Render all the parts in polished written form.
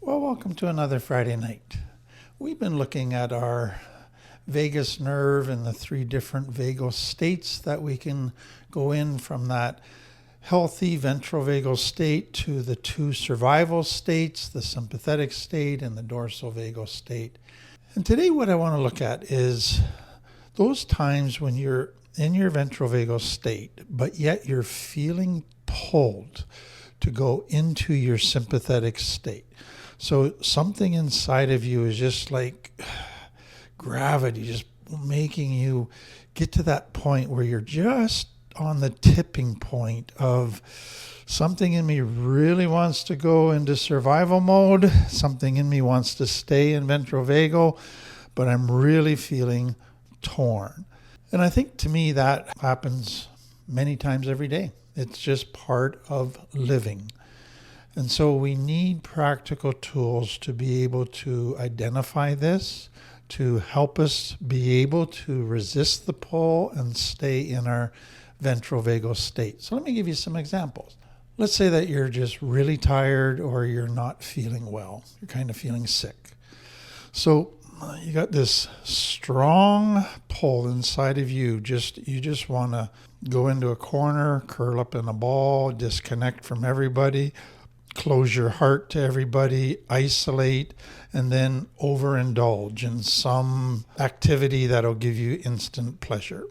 Well, welcome to another Friday night. We've been looking at our vagus nerve and the three different vagal states that we can go in from that healthy ventrovagal state to the two survival states, the sympathetic state and the dorsal vagal state. And today what I want to look at is those times when you're in your ventrovagal state, but yet you're feeling pulled to go into your sympathetic state. So something inside of you is just like gravity, just making you get to that point where you're just on the tipping point of something in me really wants to go into survival mode. Something in me wants to stay in ventrovagal, but I'm really feeling torn. And I think to me that happens many times every day. It's just part of living. And so we need practical tools to be able to identify this, to help us be able to resist the pull and stay in our ventrovagal state. So let me give you some examples. Let's say that you're just really tired or you're not feeling well. You're kind of feeling sick. So you got this strong pull inside of you. You just want to go into a corner, curl up in a ball, disconnect from everybody, close your heart to everybody, isolate, and then overindulge in some activity that'll give you instant pleasure.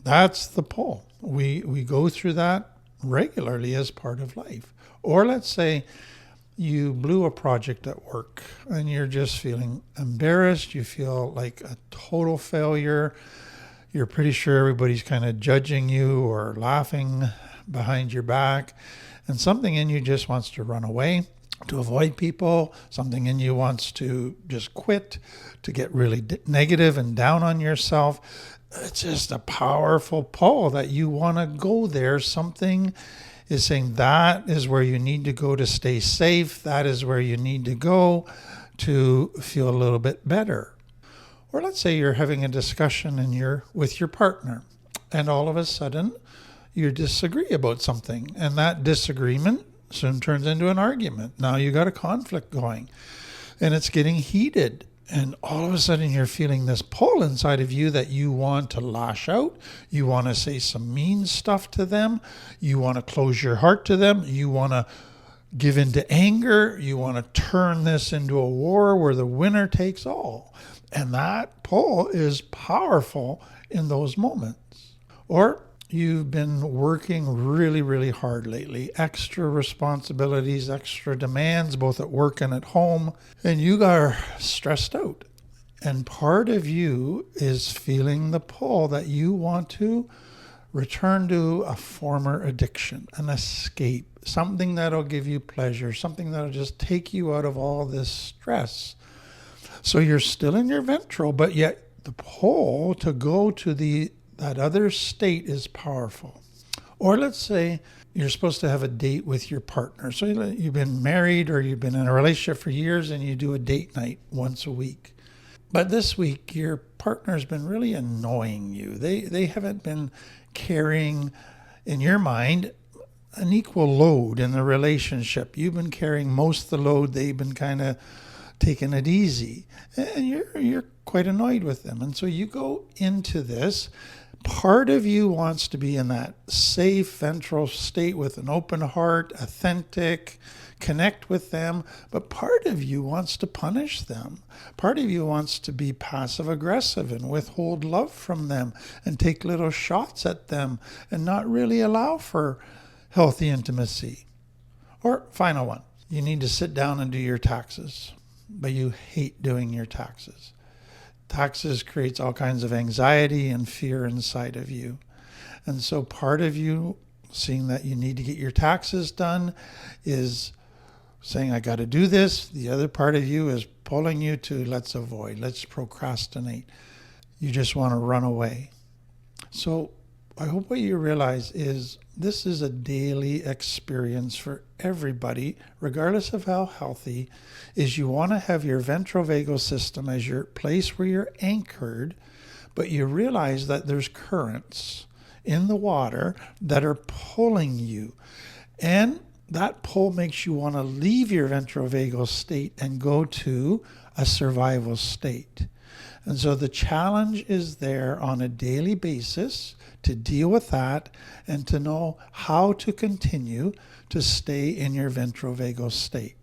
That's the pull. We go through that regularly as part of life. Or let's say you blew a project at work and you're just feeling embarrassed. You feel like a total failure. You're pretty sure everybody's kind of judging you or laughing behind your back. And something in you just wants to run away, to avoid people. Something in you wants to just quit, to get really negative and down on yourself. It's just a powerful pull that you want to go there. Something is saying that is where you need to go to stay safe. That is where you need to go to feel a little bit better. Or let's say you're having a discussion and you're with your partner, and all of a sudden you disagree about something, and that disagreement soon turns into an argument. Now you got a conflict going, and it's getting heated, and all of a sudden you're feeling this pull inside of you that you want to lash out. You want to say some mean stuff to them. You want to close your heart to them. You want to give into anger. You want to turn this into a war where the winner takes all. And that pull is powerful in those moments. Or you've been working really, really hard lately. Extra responsibilities, extra demands, both at work and at home. And you are stressed out. And part of you is feeling the pull that you want to return to a former addiction, an escape, something that'll give you pleasure, something that'll just take you out of all this stress. So you're still in your ventral, but yet the pull to go to that other state is powerful. Or let's say you're supposed to have a date with your partner. So you've been married or you've been in a relationship for years and you do a date night once a week. But this week, your partner's been really annoying you. They haven't been carrying, in your mind, an equal load in the relationship. You've been carrying most of the load. They've been kind of taking it easy. And you're quite annoyed with them. And so you go into this. Part of you wants to be in that safe ventral state with an open heart, authentic, connect with them. But part of you wants to punish them. Part of you wants to be passive aggressive and withhold love from them and take little shots at them and not really allow for healthy intimacy. Or final one, you need to sit down and do your taxes, but you hate doing your taxes. Taxes creates all kinds of anxiety and fear inside of you. And so part of you, seeing that you need to get your taxes done, is saying, I got to do this. The other part of you is pulling you to let's avoid, let's procrastinate. You just want to run away. So I hope what you realize is this is a daily experience for everybody, regardless of how healthy, is you want to have your ventrovagal system as your place where you're anchored, but you realize that there's currents in the water that are pulling you. And that pull makes you want to leave your ventrovagal state and go to a survival state. And so the challenge is there on a daily basis to deal with that and to know how to continue to stay in your ventrovagal state.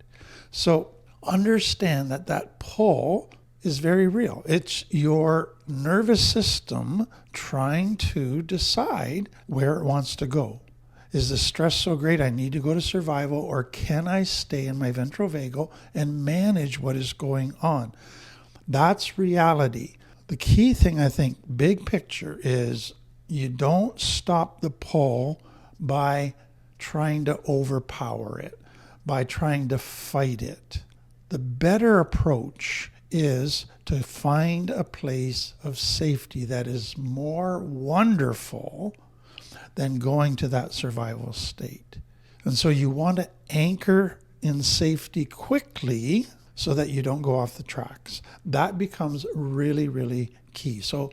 So understand that that pull is very real. It's your nervous system trying to decide where it wants to go. Is the stress so great I need to go to survival, or can I stay in my ventrovagal and manage what is going on? That's reality. The key thing, I think, big picture, is you don't stop the pull by trying to overpower it, by trying to fight it. The better approach is to find a place of safety that is more wonderful than going to that survival state. And so you want to anchor in safety quickly so that you don't go off the tracks. That becomes really, really key. So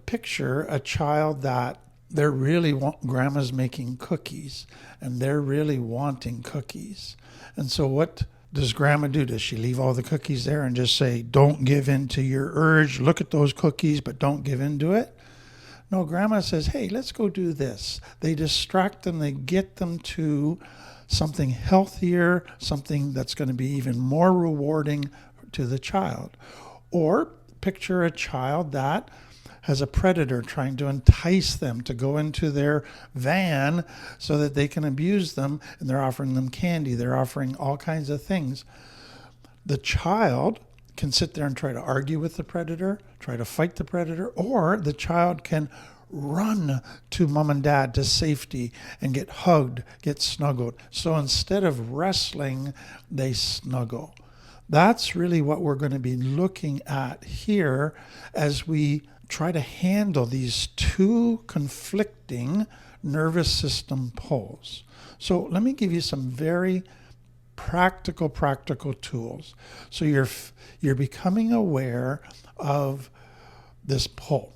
picture a child that grandma's making cookies and they're really wanting cookies. And so what does grandma do? Does she leave all the cookies there and just say, don't give in to your urge, look at those cookies, but don't give in to it? No, grandma says, hey, let's go do this. They distract them, they get them to something healthier, something that's going to be even more rewarding to the child. Or picture a child that has a predator trying to entice them to go into their van so that they can abuse them, and they're offering them candy, they're offering all kinds of things. The child can sit there and try to argue with the predator, try to fight the predator, or the child can run to mom and dad to safety and get hugged, get snuggled. So instead of wrestling, they snuggle. That's really what we're going to be looking at here as we try to handle these two conflicting nervous system pulls. So let me give you some very practical tools. So you're becoming aware of this pull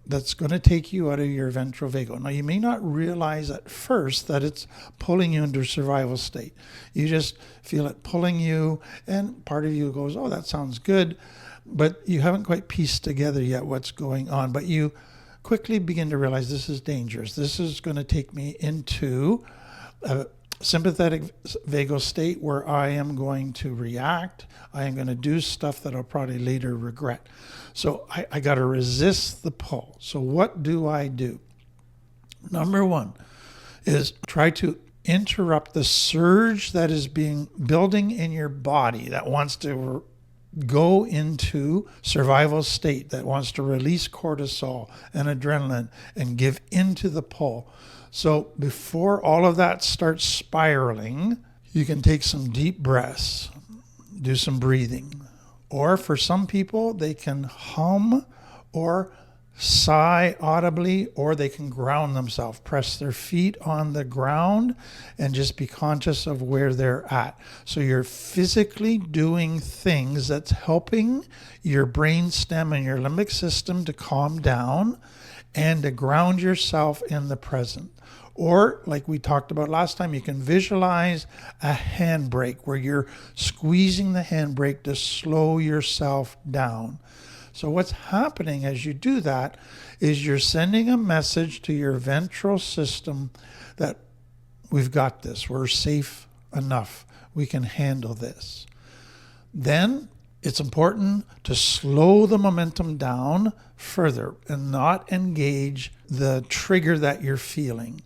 that's going to take you out of your ventrovagal. Now, you may not realize at first that it's pulling you into a survival state. You just feel it pulling you, and part of you goes, oh, that sounds good, but you haven't quite pieced together yet what's going on. But you quickly begin to realize this is dangerous. This is going to take me into a sympathetic vagal state where I am going to react. I am going to do stuff that I'll probably later regret. So I got to resist the pull. So what do? Number one is try to interrupt the surge that is building in your body that wants to go into survival state, that wants to release cortisol and adrenaline and give into the pull. So before all of that starts spiraling, you can take some deep breaths, do some breathing. Or for some people, they can hum or sigh audibly, or they can ground themselves, press their feet on the ground and just be conscious of where they're at. So you're physically doing things that's helping your brain stem and your limbic system to calm down and to ground yourself in the present. Or, like we talked about last time, you can visualize a handbrake where you're squeezing the handbrake to slow yourself down. So what's happening as you do that is you're sending a message to your ventral system that we've got this, we're safe enough, we can handle this. Then it's important to slow the momentum down further and not engage the trigger that you're feeling.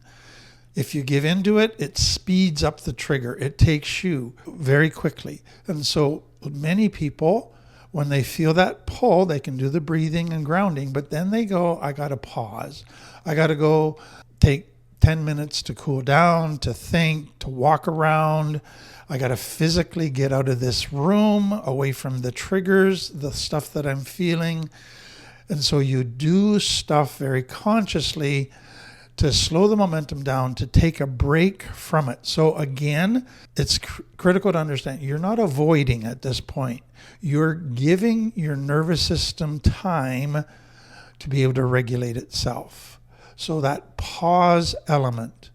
If you give into it, it speeds up the trigger. It takes you very quickly. And so many people, when they feel that pull, they can do the breathing and grounding, but then they go, I got to pause. I got to go take 10 minutes to cool down, to think, to walk around. I got to physically get out of this room, away from the triggers, the stuff that I'm feeling. And so you do stuff very consciously to slow the momentum down, to take a break from it. So again, it's critical to understand you're not avoiding at this point. You're giving your nervous system time to be able to regulate itself. So that pause element.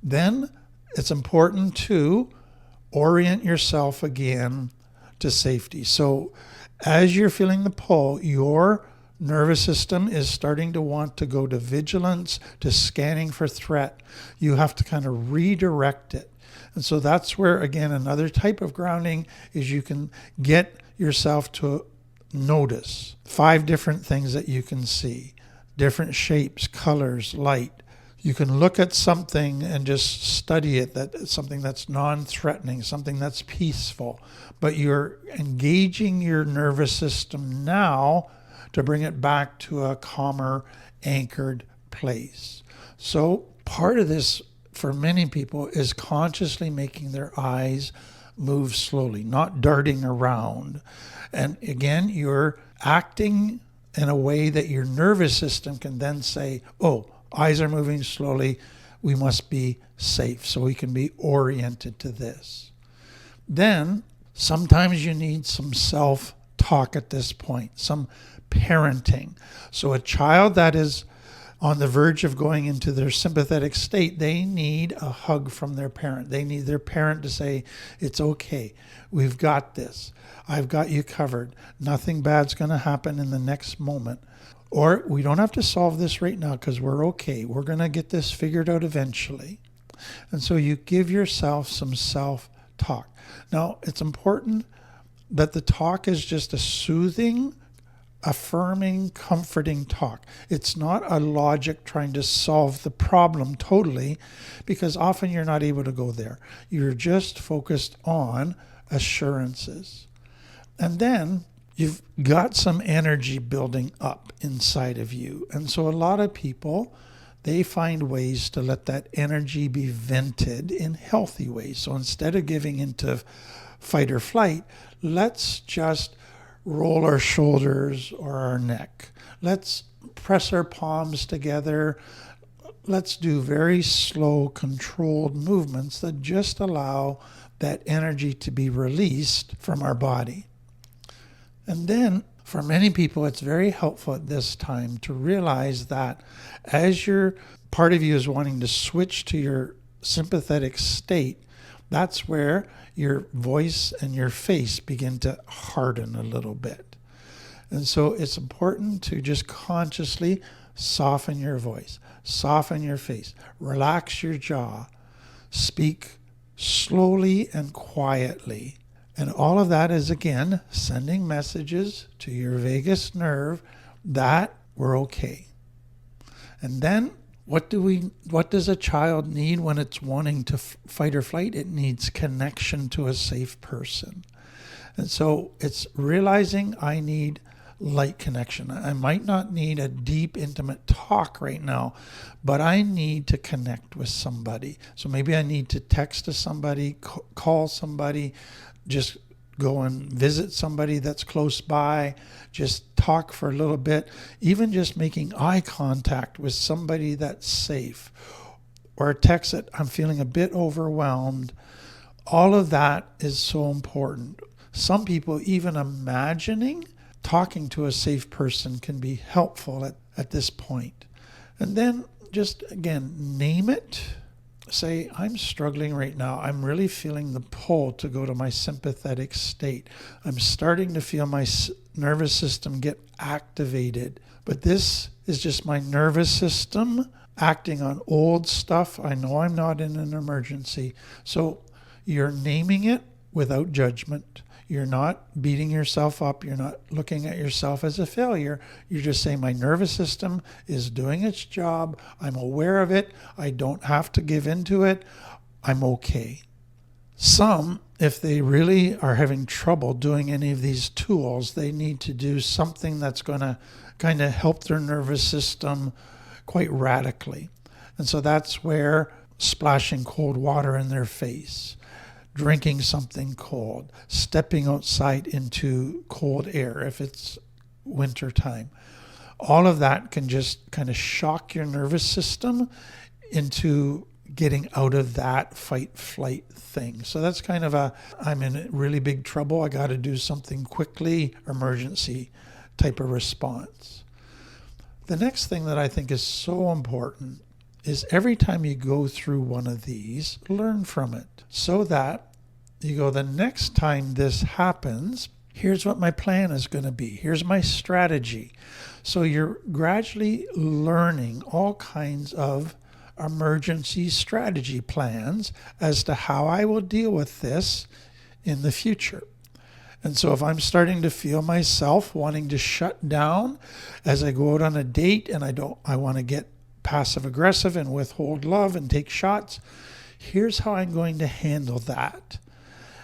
Then it's important to orient yourself again to safety. So as you're feeling the pull, your nervous system is starting to want to go to vigilance, to scanning for threat. You have to kind of redirect it. And so that's where, again, another type of grounding is you can get yourself to notice 5 different things that you can see, different shapes, colors, light. You can look at something and just study it, something that's non-threatening, something that's peaceful, but you're engaging your nervous system now to bring it back to a calmer, anchored place. So part of this for many people is consciously making their eyes move slowly, not darting around. And again, you're acting in a way that your nervous system can then say, oh, eyes are moving slowly, we must be safe, so we can be oriented to this. Then sometimes you need some self-talk at this point, some parenting. So a child that is on the verge of going into their sympathetic state, they need a hug from their parent. They need their parent to say, it's okay, we've got this, I've got you covered, nothing bad's going to happen in the next moment. Or we don't have to solve this right now because we're okay. We're going to get this figured out eventually. And so you give yourself some self-talk. Now, it's important that the talk is just a soothing, affirming, comforting talk. It's not a logic trying to solve the problem totally, because often you're not able to go there. You're just focused on assurances. And then you've got some energy building up inside of you. And so a lot of people, they find ways to let that energy be vented in healthy ways. So instead of giving into fight or flight, let's just roll our shoulders or our neck. Let's press our palms together. Let's do very slow, controlled movements that just allow that energy to be released from our body. And then for many people, it's very helpful at this time to realize that as your part of you is wanting to switch to your sympathetic state, that's where your voice and your face begin to harden a little bit. And so it's important to just consciously soften your voice, soften your face, relax your jaw, speak slowly and quietly. And all of that is, again, sending messages to your vagus nerve that we're okay. And then what does a child need when it's wanting to fight or flight? It needs connection to a safe person. And so it's realizing I need light connection. I might not need a deep, intimate talk right now, but I need to connect with somebody. So maybe I need to text to somebody, call somebody, just go and visit somebody that's close by, just talk for a little bit, even just making eye contact with somebody that's safe, or a text that I'm feeling a bit overwhelmed. All of that is so important. Some people even imagining talking to a safe person can be helpful at this point. And then just, again, name it. Say, I'm struggling right now. I'm really feeling the pull to go to my sympathetic state. I'm starting to feel my nervous system get activated. But this is just my nervous system acting on old stuff. I know I'm not in an emergency. So you're naming it without judgment. You're not beating yourself up. You're not looking at yourself as a failure. You're just saying my nervous system is doing its job. I'm aware of it. I don't have to give into it. I'm okay. Some, if they really are having trouble doing any of these tools, they need to do something that's going to kind of help their nervous system quite radically. And so that's where splashing cold water in their face, drinking something cold, stepping outside into cold air if it's winter time. All of that can just kind of shock your nervous system into getting out of that fight-flight thing. So that's kind of I'm in really big trouble, I got to do something quickly, emergency type of response. The next thing that I think is so important is every time you go through one of these, learn from it so that you go, the next time this happens, here's what my plan is going to be. Here's my strategy. So you're gradually learning all kinds of emergency strategy plans as to how I will deal with this in the future. And so if I'm starting to feel myself wanting to shut down as I go out on a date and I want to get passive aggressive and withhold love and take shots, here's how I'm going to handle that.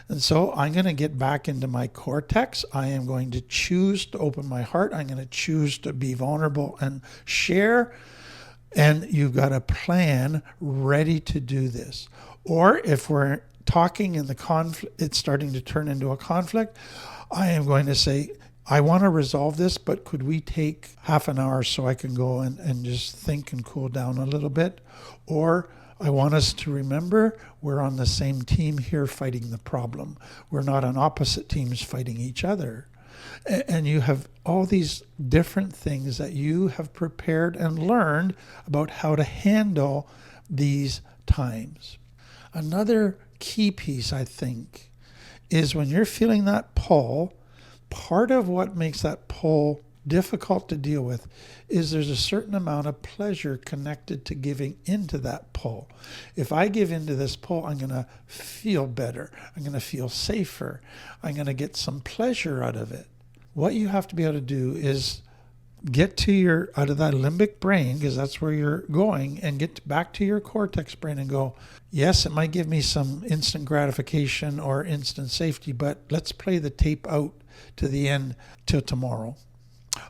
And so I'm going to get back into my cortex. I am going to choose to open my heart. I'm going to choose to be vulnerable and share. And you've got a plan ready to do this. Or if we're talking and the conflict, it's starting to turn into a conflict, I am going to say, I want to resolve this, but could we take half an hour so I can go and just think and cool down a little bit? Or I want us to remember we're on the same team here fighting the problem. We're not on opposite teams fighting each other. And you have all these different things that you have prepared and learned about how to handle these times. Another key piece, I think, is when you're feeling that pull, part of what makes that pull difficult to deal with is there's a certain amount of pleasure connected to giving into that pull. If I give into this pull, I'm going to feel better. I'm going to feel safer. I'm going to get some pleasure out of it. What you have to be able to do is get to out of that limbic brain, because that's where you're going, and get back to your cortex brain and go, yes, it might give me some instant gratification or instant safety, but let's play the tape out to the end till tomorrow.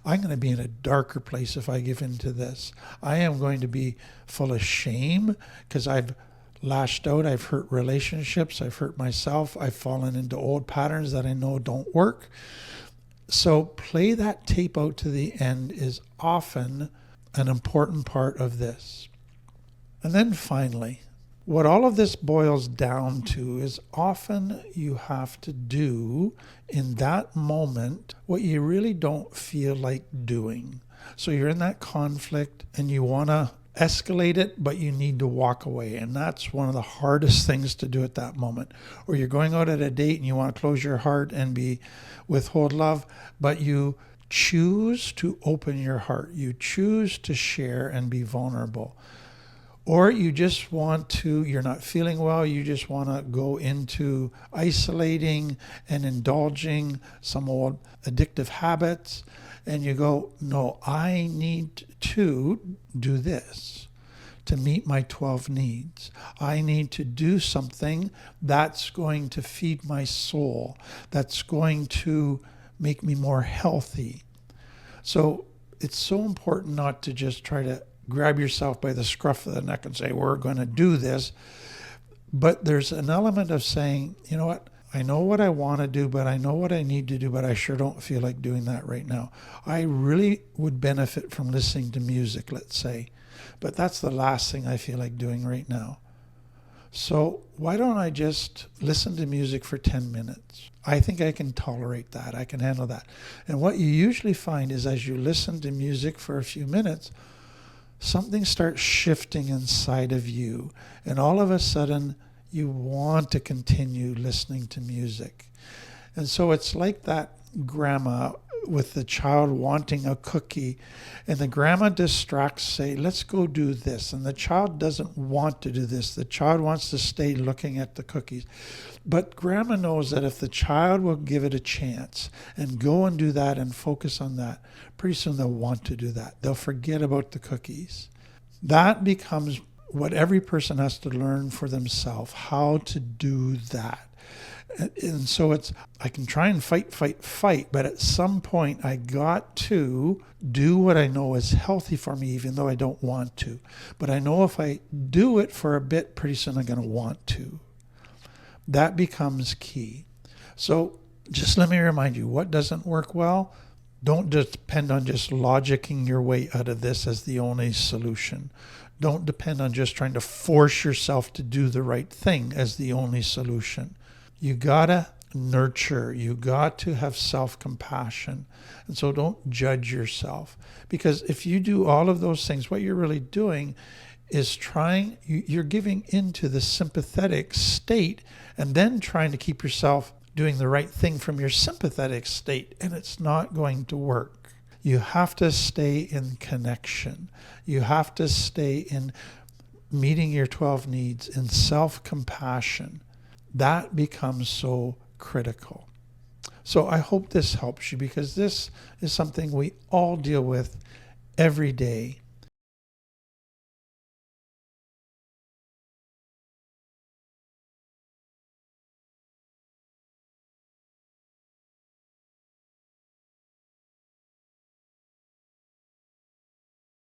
I'm going to be in a darker place if I give in to this. I am going to be full of shame because I've lashed out. I've hurt relationships. I've hurt myself. I've fallen into old patterns that I know don't work. So play that tape out to the end is often an important part of this. And then finally, what all of this boils down to is often you have to do in that moment what you really don't feel like doing. So you're in that conflict and you want to escalate it, but you need to walk away. And that's one of the hardest things to do at that moment. Or you're going out at a date and you want to close your heart and withhold love, but you choose to open your heart. You choose to share and be vulnerable. Or you just you're not feeling well, you just want to go into isolating and indulging some old addictive habits, and you go, no, I need to do this to meet my 12 needs. I need to do something that's going to feed my soul, that's going to make me more healthy. So it's so important not to just try to grab yourself by the scruff of the neck and say, we're going to do this. But there's an element of saying, you know what? I know what I want to do, but I know what I need to do, but I sure don't feel like doing that right now. I really would benefit from listening to music, let's say, but that's the last thing I feel like doing right now. So why don't I just listen to music for 10 minutes? I think I can tolerate that. I can handle that. And what you usually find is as you listen to music for a few minutes, something starts shifting inside of you. And all of a sudden, you want to continue listening to music. And so it's like that grandma with the child wanting a cookie, and the grandma distracts, say, let's go do this. And the child doesn't want to do this. The child wants to stay looking at the cookies. But grandma knows that if the child will give it a chance and go and do that and focus on that, pretty soon they'll want to do that. They'll forget about the cookies. That becomes what every person has to learn for themselves, how to do that. And so I can try and fight, but at some point I got to do what I know is healthy for me, even though I don't want to. But I know if I do it for a bit, pretty soon I'm going to want to. That becomes key. So just let me remind you, what doesn't work well? Don't just depend on just logicking your way out of this as the only solution. Don't depend on just trying to force yourself to do the right thing as the only solution. You gotta nurture. You got to have self-compassion. And so don't judge yourself. Because if you do all of those things, what you're really doing is you're giving into the sympathetic state and then trying to keep yourself doing the right thing from your sympathetic state, and it's not going to work. You have to stay in connection. You have to stay in meeting your 12 needs, in self-compassion. That becomes so critical. So I hope this helps you, because this is something we all deal with every day.